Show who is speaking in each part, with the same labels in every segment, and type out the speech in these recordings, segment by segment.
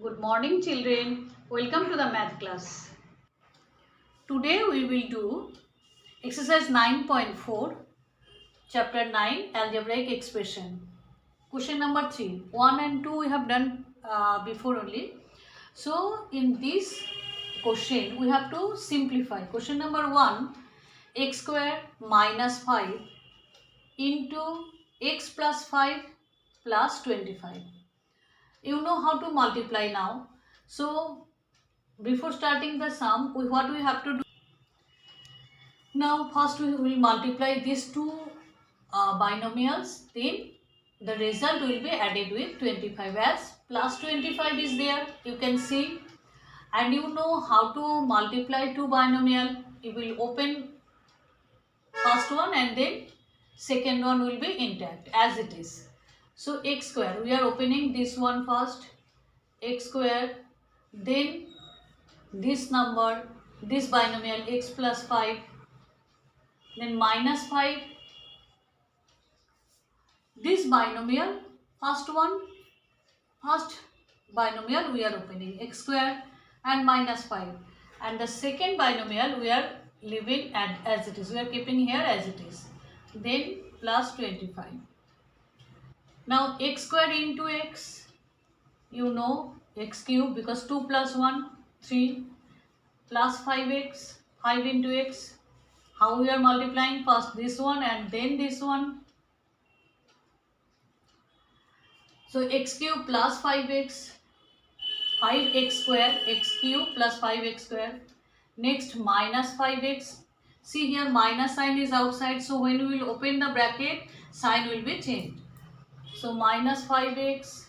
Speaker 1: Good morning children. Welcome to the math class. Today we will do exercise 9.4 chapter 9 algebraic expression. Question number 3. 1 and 2 we have done before only. So in this question we have to simplify. Question number 1, x square minus 5 into x plus 5 plus 25. You know how to multiply now. So before starting the sum, what we have to do? Now first we will multiply these two binomials, then the result will be added with 25 as plus 25 is there, you can see, and you know how to multiply two binomial. You will open first one and then second one will be intact as it is. So x square, we are opening this one first, x square, then this number, this binomial x plus 5, then minus 5, this binomial, first binomial we are opening x square and minus 5, and the second binomial we are leaving as it is, we are keeping here as it is, then plus 25. Now x square into x, you know x cube, because 2 plus 1 3, plus 5x, 5 into x. How we are multiplying? First this one and then this one. So x cube plus 5x, 5x square, x cube plus 5x square. Next minus 5x. See here minus sign is outside, so when we will open the bracket, sign will be changed. So minus 5x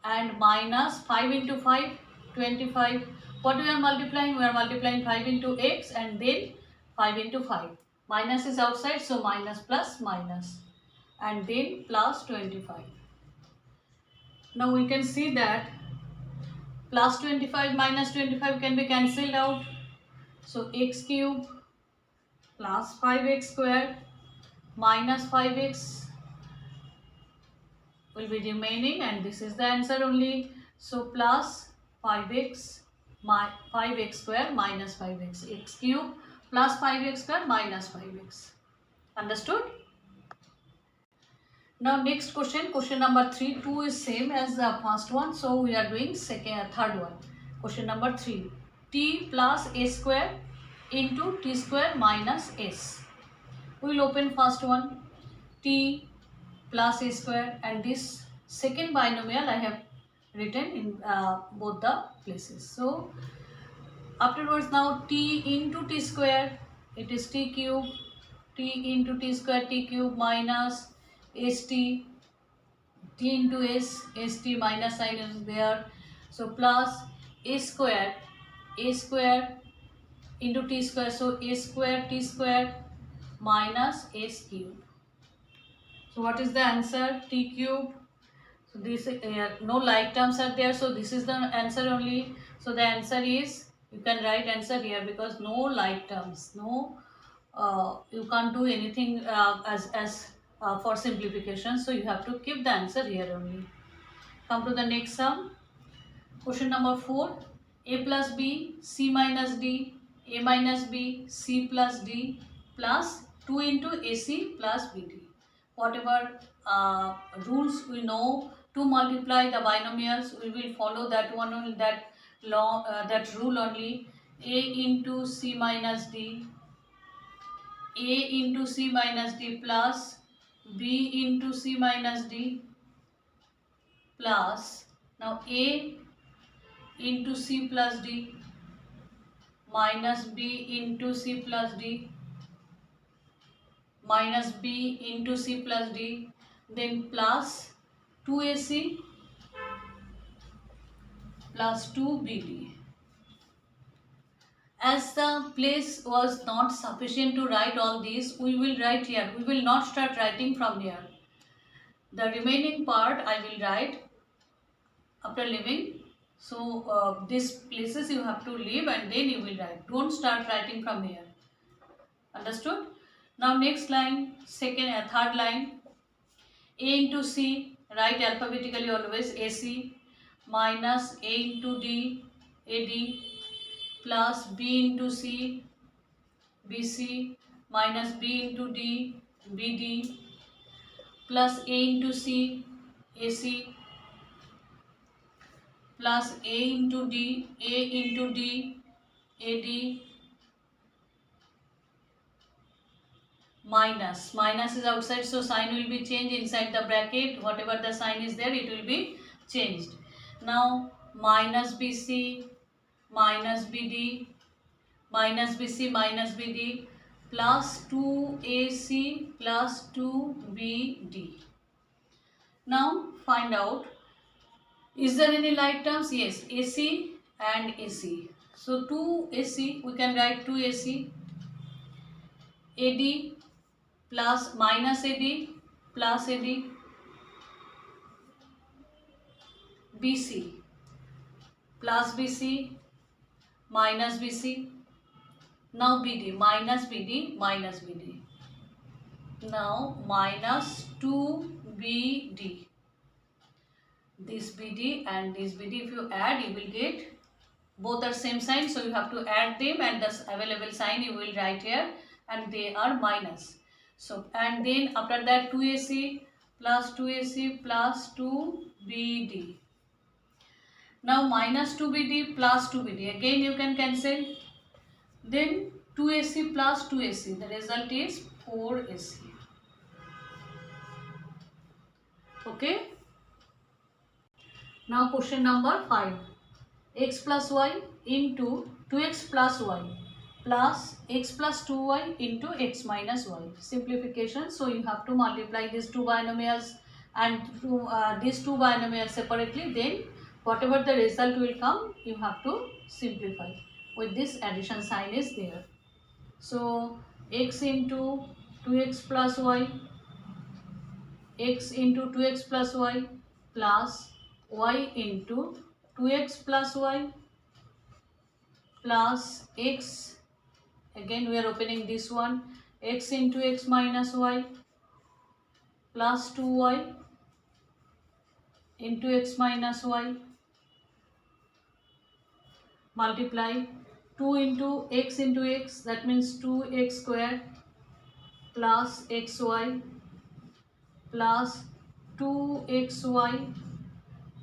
Speaker 1: and minus 5 into 5, 25. What we are multiplying? We are multiplying 5 into x and then 5 into 5. Minus is outside, so minus plus minus and then plus 25. Now we can see that plus 25 minus 25 can be cancelled out. So x cube plus 5x square minus 5x will be remaining, and this is the answer only. So plus 5x 5x square minus 5x, x cube plus 5x square minus 5x. Understood? Now next question, question number 3. 2 is same as the first one, so we are doing third one. Question number 3. T plus a square into t square minus s. We will open first one, t plus a square, and this second binomial I have written in both the places. So afterwards, now t into t square, it is t cube, t into t square, t cube minus st, t into s, st minus sign is there. So plus a square into t square, so a square t square minus s cube. So what is the answer? T cube. So this no like terms are there, so this is the answer only. So the answer is, you can write answer here, because no like terms, no you can't do anything as for simplification, so you have to keep the answer here only. Come to the next sum. Question number 4. A plus b, c minus d, a minus b, c plus d plus 2 into ac plus bd. Whatever rules we know to multiply the binomials, we will follow that one only, that law, that rule only. A into c minus d, a into c minus d plus b into c minus d plus, now a into c plus d minus b into c plus d minus b into c plus d, then plus 2ac plus 2bd. As the place was not sufficient to write all these, we will write here. We will not start writing from here. The remaining part I will write after leaving. So these places you have to leave and then you will write. Don't start writing from here. Understood? Now next line, third line. A into C, write alphabetically always AC, minus A into D, AD, plus B into C, BC, minus B into D, BD, plus A into C, AC, plus A into D, AD, minus is outside, so sign will be changed inside the bracket. Whatever the sign is there, it will be changed. Now minus BC, minus BD, minus BC, minus BD, plus 2AC plus 2BD. Now find out, is there any like terms? Yes, AC and AC. So 2AC, we can write 2AC, AD plus minus AD plus AD, BC plus BC minus BC. Now BD, minus BD, minus BD. Now minus 2BD. This BD and this BD, if you add, you will get, both are same sign, so you have to add them, and the available sign you will write here, and they are minus. So, and then after that 2AC plus 2AC plus 2BD. Now minus 2BD plus 2BD, again you can cancel. Then 2AC plus 2AC, the result is 4AC. Okay. Now question number 5. X plus y into 2x plus y plus x plus 2y into x minus y. Simplification. So you have to multiply these two binomials and these two binomials separately. Then whatever the result will come, you have to simplify. With this addition sign is there. So x into 2x plus y, x into 2x plus y plus y into 2x plus y plus x, again we are opening this one, x into x minus y plus 2y into x minus y, multiply 2 into x, that means 2x square plus xy plus 2xy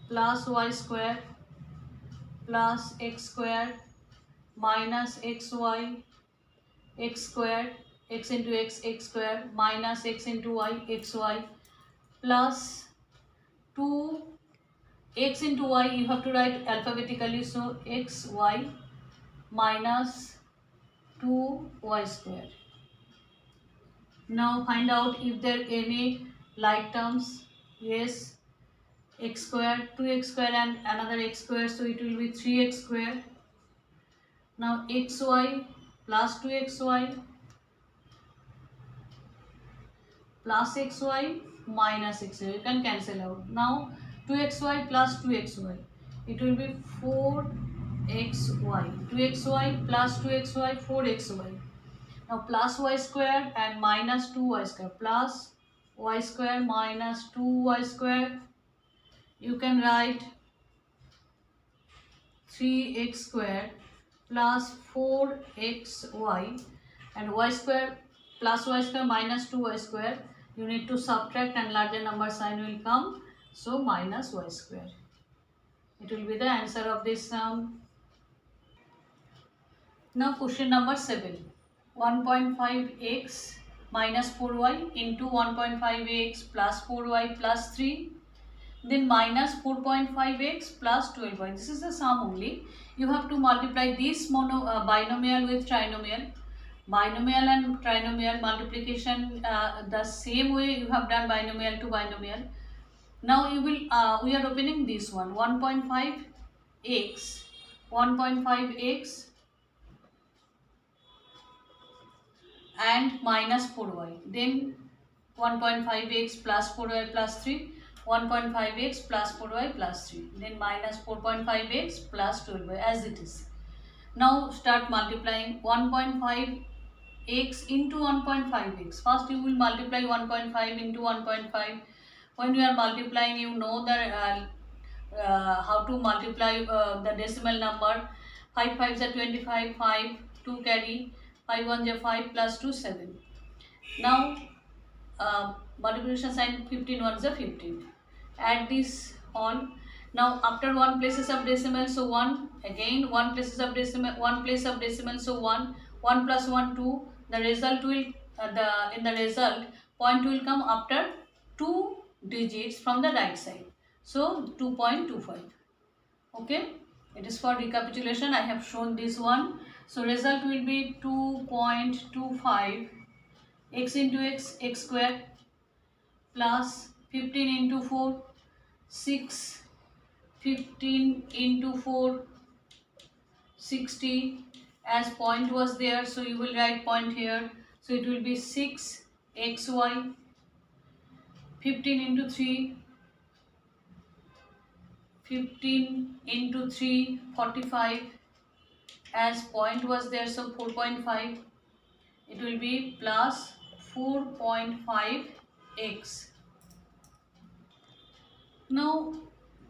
Speaker 1: plus y square plus x square minus xy, x square, x into x square minus x into y, xy plus 2 x into y, you have to write alphabetically, so xy minus 2y square. Now find out if there are any like terms. Yes, x square, 2x square and another x square, so it will be 3x square. Now xy plus 2xy plus xy minus xy, you can cancel out. Now 2xy plus 2xy, it will be 4xy, 2xy plus 2xy, 4xy. Now plus y square and minus 2y square, plus y square minus 2y square, you can write 3x square plus 4xy, and y square plus y square minus 2y square, you need to subtract and larger number sign will come, so minus y square. It will be the answer of this sum. Now question number 7. 1.5x minus 4y into 1.5x plus 4y plus 3, then minus 4.5x plus 12y. This is the sum only. You have to multiply this binomial with trinomial. Binomial and trinomial multiplication the same way you have done binomial to binomial. Now you will we are opening this one, 1.5x and minus 4y, then 1.5x plus 4y plus 3, 1.5x plus 4y plus 3, then minus 4.5x plus 12y as it is. Now start multiplying 1.5x into 1.5x. First you will multiply 1.5 into 1.5. When you are multiplying, you know the how to multiply the decimal number. 5 5s are 25, 5, 2 carry, 5 1s are 5 plus 2 7. Now multiplication sign, 15 1s are 15. Add this all. Now after 1 places of decimal, so 1, again 1 places of decimal, 1 place of decimal, so 1, 1 plus 1 2. The result will in the result point will come after 2 digits from the right side, so 2.25. Okay, it is for recapitulation. I have shown this one. So result will be 2.25 x into x square plus 15 into 4 6, 15 into 4 60, as point was there, so you will write point here, so it will be 6 xy. 15 into 3, 15 into 3 45, as point was there, so 4.5, it will be plus 4.5x. Now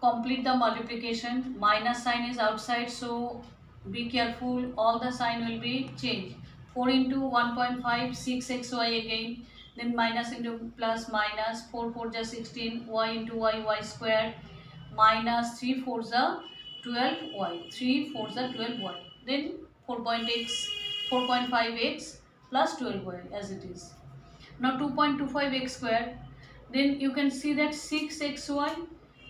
Speaker 1: complete the multiplication. Minus sign is outside, so be careful, all the sign will be changed. 4 into 1.5, 6xy again, then minus into plus, minus 4 4 is 16, y into y square, minus 3 4 is 12y, 3 4 is 12y, then 4.5x plus 12y as it is. Now 2.25x square, then you can see that 6xy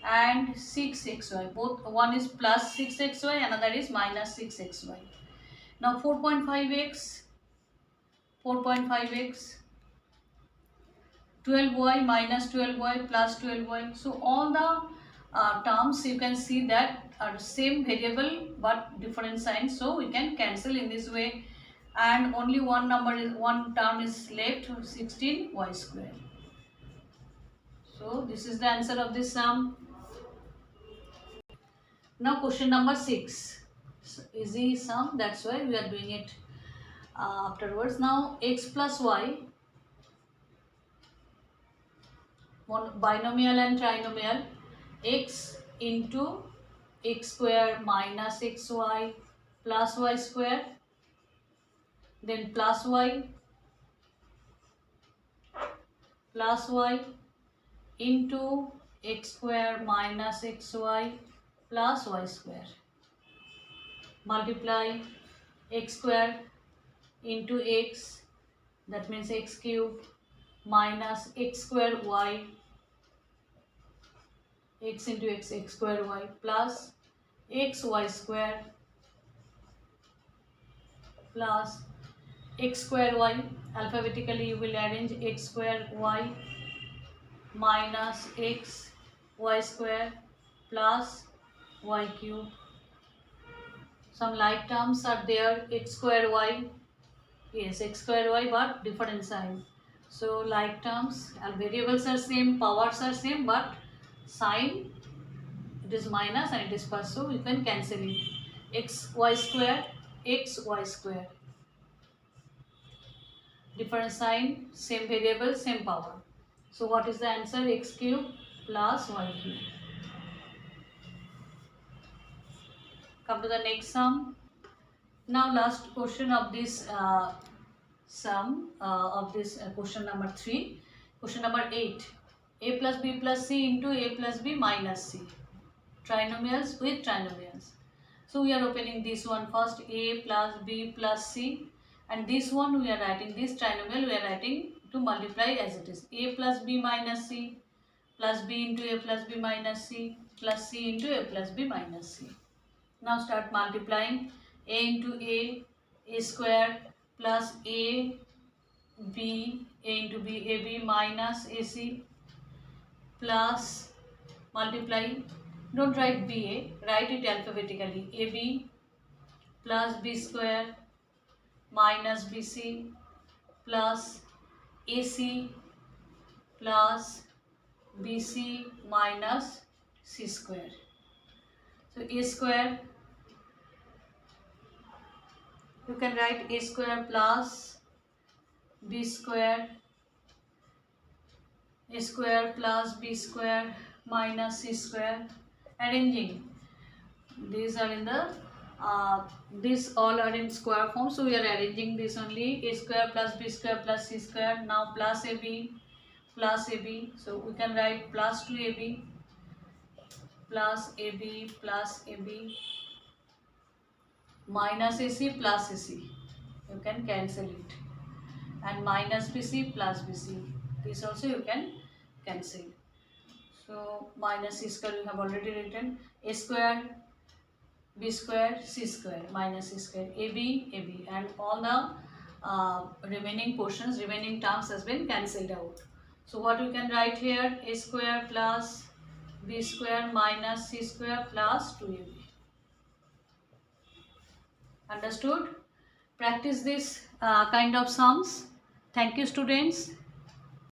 Speaker 1: and 6xy, both one is plus 6xy, another is minus 6xy. Now 4.5x, 12y minus 12y plus 12y. So all the terms you can see that are same variable but different signs, so we can cancel in this way, and only one term is left, 16y square. So this is the answer of this sum. Now question number 6, easy sum, that's why we are doing it afterwards. Now x plus y, binomial and trinomial, x into x square minus xy plus y square, then plus y into x square minus xy plus y square, multiply x square into x, that means x cube, minus x square y, x into x, x square y, plus xy square plus x square y. Alphabetically you will arrange x square y minus x y square plus y cube. Some like terms are there, x square y, yes, x square y but different sign. So like terms, variables are same, powers are same, but sign it is minus and it is plus, so you can cancel it. X y square, different sign, same variable, same power. So what is the answer? X cube plus y cube. Come to the next sum. Now last question of this sum of this question number 3. Question number 8. A plus b plus c into a plus b minus c. Trinomials with trinomials. So we are opening this one first, a plus b plus c, and this one we are writing, this trinomial we are writing to multiply as it is. A plus b minus c plus b into a plus b minus c plus c into a plus b minus c. Now start multiplying. A into a square plus a into b, ab minus ac plus multiply. Don't write ba, write it alphabetically. ab plus b square minus bc plus ac plus bc minus c square. So a square, you can write a square plus b square, a square plus b square minus c square, arranging. These are in the these all are in square form, so we are arranging this only. A square plus b square plus c square. Now plus ab plus ab. So we can write plus 2ab plus ab plus ab minus ac plus ac. You can cancel it. And minus bc plus bc. This also you can cancel. So minus c square we have already written. A square b square c square minus c square ab and all the remaining portions, remaining terms has been cancelled out. So what we can write here, a square plus b square minus c square plus 2ab. Understood? Practice this kind of sums. Thank you, students.